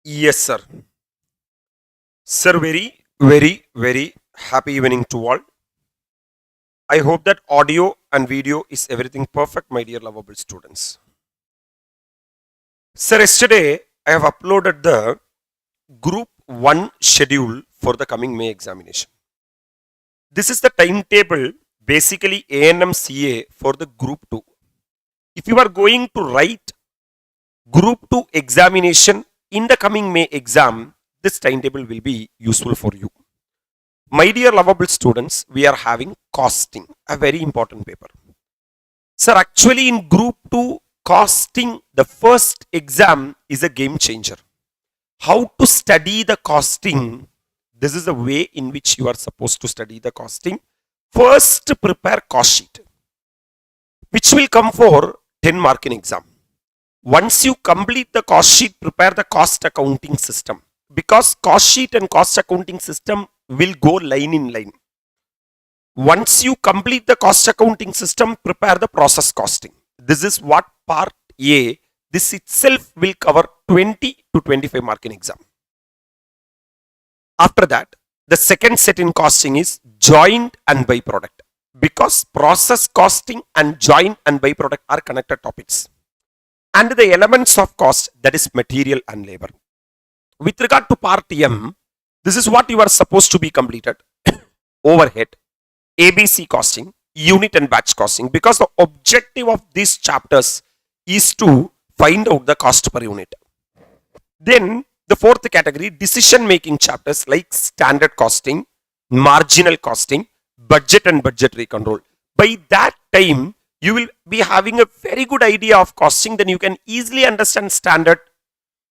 Yes, sir. Sir, very happy evening to all. I hope that audio and video is everything perfect, my dear lovable students. Sir, yesterday I have uploaded the Group 1 schedule for the coming May examination. This is the timetable, basically ANM CA for the Group 2. If you are going to write Group 2 examination in the coming May exam, this timetable will be useful for you. My dear lovable students, we are having costing, a very important paper. Sir, actually in Group 2, costing, the first exam is a game changer. How to study the costing? This is the way in which you are supposed to study the costing. First, prepare cost sheet, which will come for 10 mark in exam. Once you complete the cost sheet, prepare the cost accounting system, because cost sheet and cost accounting system will go line in line. Once you complete the cost accounting system, prepare the process costing. This is what part A. This itself will cover 20 to 25 mark in exam. After that, the second set in costing is joint and byproduct, because process costing and joint and byproduct are connected topics. And the elements of cost, that is material and labor. With regard to part M, this is what you are supposed to be completed. Overhead, ABC costing, unit and batch costing, because the objective of these chapters is to find out the cost per unit. Then the fourth category, decision making chapters like standard costing, marginal costing, budget and budgetary control. By that time, you will be having a very good idea of costing. Then you can easily understand standard,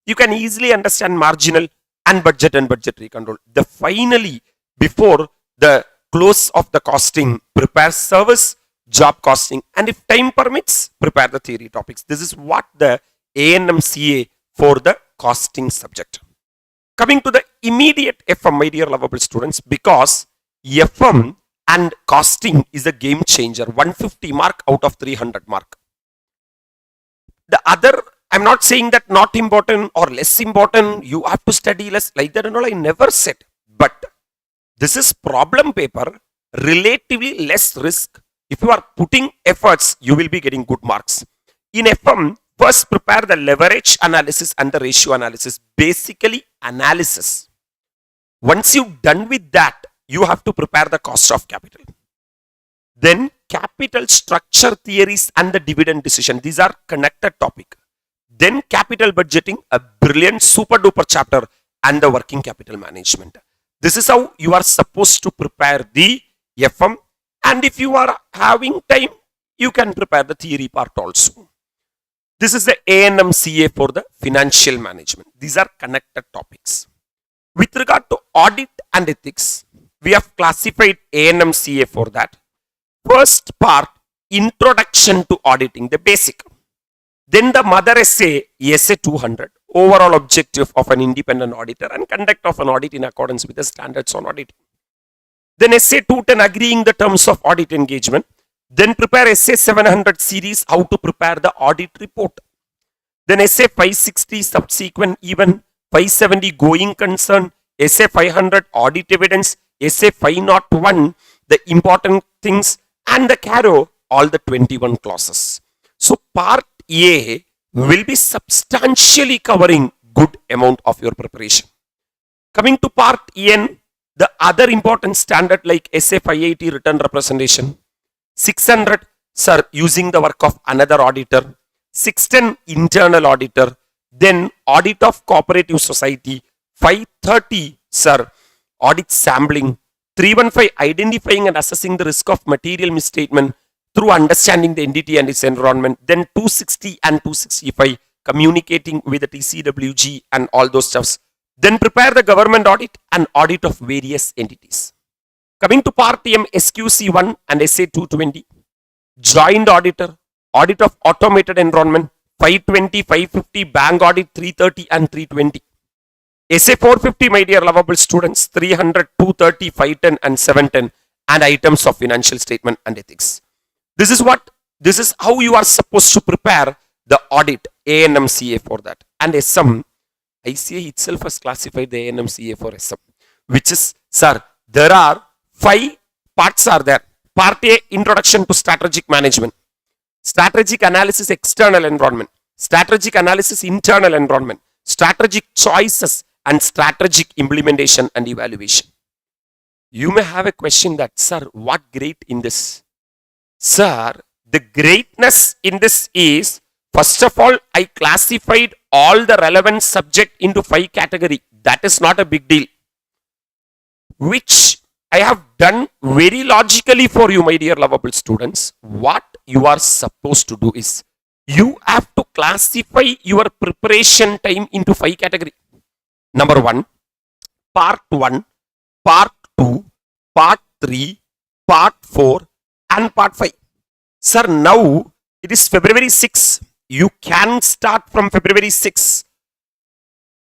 you can easily understand marginal and budget and budgetary control. The finally, before the close of the costing, prepare service, job costing, and if time permits, prepare the theory topics. This is what the ANM CA for the costing subject. Coming to the immediate FM, my dear lovable students, because FM and costing is a game changer. 150 mark out of 300 mark. The other, I'm not saying that not important or less important, you have to study less, like that and all, I never said. But this is problem paper, relatively less risk. If you are putting efforts, you will be getting good marks. In FM, first prepare the leverage analysis and the ratio analysis, basically analysis. Once you've done with that, you have to prepare the cost of capital. Then capital structure theories and the dividend decision. These are connected topic. Then capital budgeting, a brilliant super duper chapter, and the working capital management. This is how you are supposed to prepare the FM. And if you are having time, you can prepare the theory part also. This is the ANM CA for the financial management. These are connected topics. With regard to audit and ethics, we have classified ANM CA for that. First part, introduction to auditing, the basic. Then the mother essay, essay 200, overall objective of an independent auditor and conduct of an audit in accordance with the standards on auditing. Then essay 210, agreeing the terms of audit engagement. Then prepare essay 700 series, how to prepare the audit report. Then essay 560, subsequent event, 570, going concern, essay 500, audit evidence, essay 501, the important things, and the CARO, all the 21 clauses. So part A will be substantially covering good amount of your preparation. Coming to part N, the other important standard like essay 580, written representation, 600, sir, using the work of another auditor, 610, internal auditor, then audit of cooperative society, 530, sir, audit sampling, 315, identifying and assessing the risk of material misstatement through understanding the entity and its environment, then 260 and 265, communicating with the TCWG and all those stuffs. Then prepare the government audit and audit of various entities. Coming to part M, SQC1 and SA 220, joint auditor, audit of automated environment, 520, 550, bank audit 330 and 320. SA 450, my dear lovable students, 300, 230, 510 and 710, and items of financial statement and ethics. This is how you are supposed to prepare the audit, ANM CA for that. And SM, ICAI itself has classified the ANM CA for SM, which is, sir, there are 5 parts are there. Part A, introduction to strategic management. Strategic analysis, external environment. Strategic analysis, internal environment. Strategic choices and strategic implementation and evaluation. You may have a question that, sir, what great in this? Sir, the greatness in this is, first of all, I classified all the relevant subject into 5 categories. That is not a big deal. Which I have done very logically for you, my dear lovable students. What you are supposed to do is, you have to classify your preparation time into 5 categories. Number 1, part 1, part 2, part 3, part 4 and part 5. Sir, now it is February 6. You can start from February 6.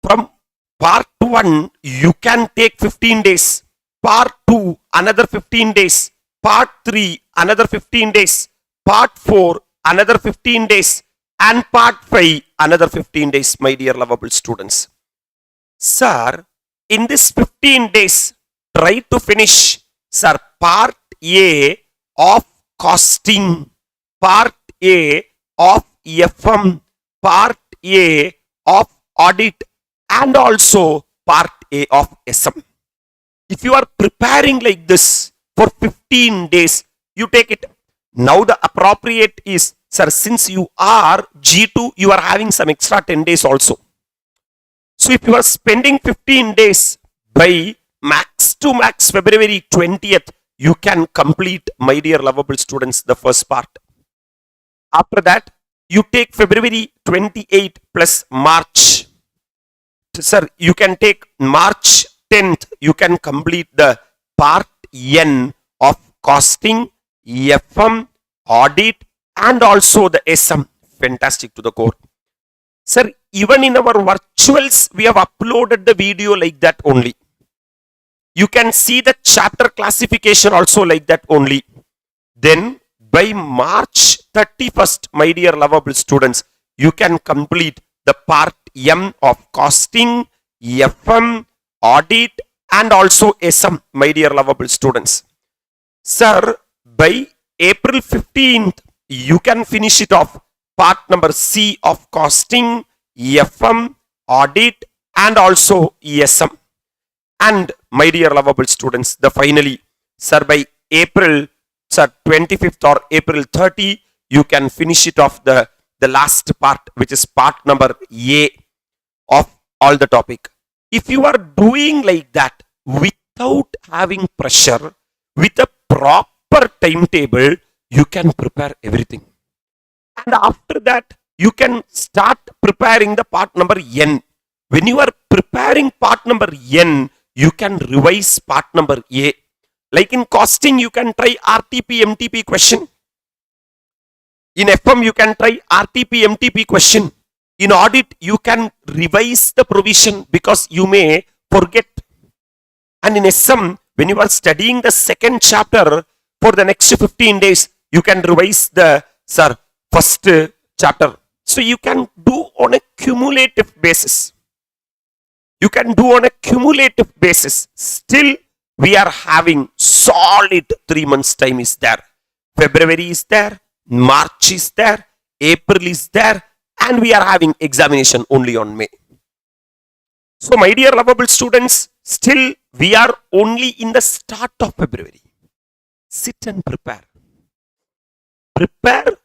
From part 1, you can take 15 days. Part 2, another 15 days. Part 3, another 15 days. Part 4, another 15 days. And part 5, another 15 days, my dear lovable students. Sir, in this 15 days, try to finish, sir, part A of costing, part A of FM, part A of audit, and also part A of SM. If you are preparing like this for 15 days, you take it. Now the appropriate is, sir, since you are G2, you are having some extra 10 days also. So if you are spending 15 days, by max to max February 20th, you can complete, my dear lovable students, the first part. After that, you take February 28 plus March. Sir, you can take March 10th, you can complete the part N of costing, FM, audit, and also the SM. Fantastic to the core. Sir, even in our virtuals, we have uploaded the video like that only. You can see the chapter classification also like that only. Then by March 31st, my dear lovable students, you can complete the part M of costing, FM, audit, and also SM, my dear lovable students. Sir, by April 15th, you can finish it off. Part number C of costing, FM, audit, and also SM. And my dear lovable students, the finally, sir, by April, sir, 25th or April 30, you can finish it off the last part, which is part number A of all the topic. If you are doing like that without having pressure, with a proper timetable, you can prepare everything. And after that, you can start preparing the part number N. When you are preparing part number N, you can revise part number A. Like in costing, you can try RTP, MTP question. In FM, you can try RTP, MTP question. In audit, you can revise the provision because you may forget. And in SM, when you are studying the second chapter for the next 15 days, you can revise the, sir, first chapter. So you can do on a cumulative basis. You can do on a cumulative basis. Still, we are having solid 3 months time is there. February is there, March is there, April is there, and we are having examination only on May. So my dear lovable students, still we are only in the start of February. Sit and prepare. Prepare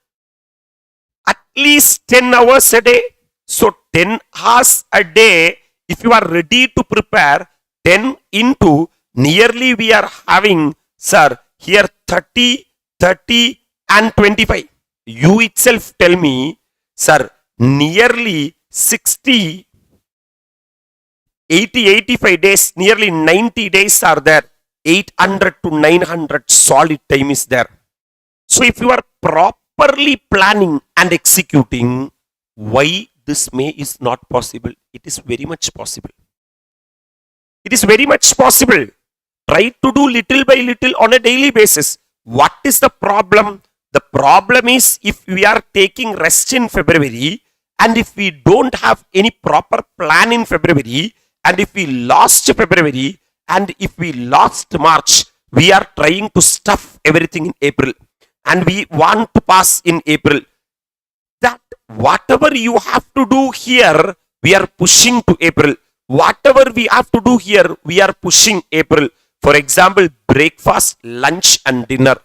at least 10 hours a day. So 10 hours a day, if you are ready to prepare, 10 into nearly we are having, sir, here 30, 30 and 25. You itself tell me, sir, nearly 60, 80, 85 days, nearly 90 days are there. 800 to 900 solid time is there. So if you are properly planning and executing, why this May is not possible? It is very much possible. It is very much possible. Try to do little by little on a daily basis. What is the problem? The problem is if we are taking rest in February and if we don't have any proper plan in February and if we lost February and if we lost March, we are trying to stuff everything in April and we want to pass in April. That whatever you have to do here, we are pushing to April. Whatever we have to do here, we are pushing April. For example, breakfast, lunch and dinner.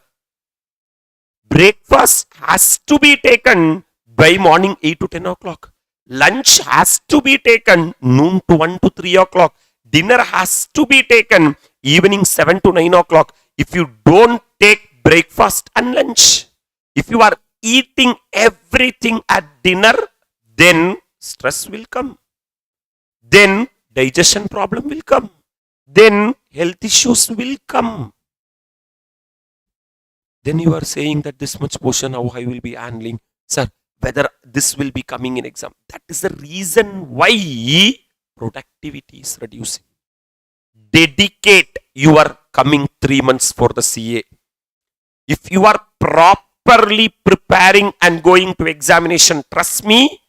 Breakfast has to be taken by morning 8 to 10 o'clock. Lunch has to be taken noon to 1 to 3 o'clock. Dinner has to be taken evening 7 to 9 o'clock. If you don't take breakfast and lunch, if you are eating everything at dinner, then stress will come. Then digestion problem will come. Then health issues will come. Then you are saying that this much portion how I will be handling. Sir, whether this will be coming in exam. That is the reason why productivity is reducing. Dedicate your coming 3 months for the CA. If you are properly preparing and going to examination, trust me,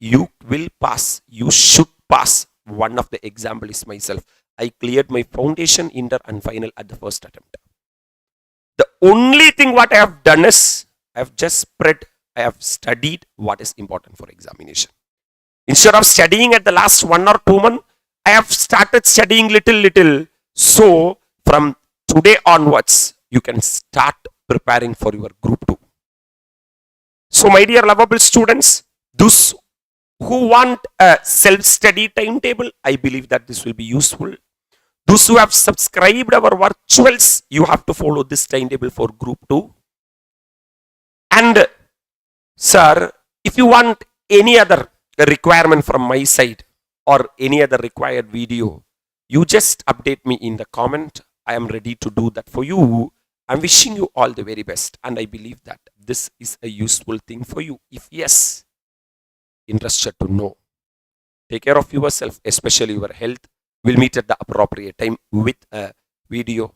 you will pass. You should pass. One of the example is myself. I cleared my foundation, inter and final at the first attempt. The only thing what I have done is, I have just spread, I have studied what is important for examination. Instead of studying at the last 1 or 2 months, I have started studying little. So, from today onwards, you can start preparing for your group 2. So, my dear lovable students, those who want a self-study timetable, I believe that this will be useful. Those who have subscribed our virtuals, you have to follow this timetable for group 2. And sir, if you want any other requirement from my side or any other required video, you just update me in the comment. I am ready to do that for you. I'm wishing you all the very best. And I believe that this is a useful thing for you. If yes, interested to know. Take care of yourself, especially your health. We'll meet at the appropriate time with a video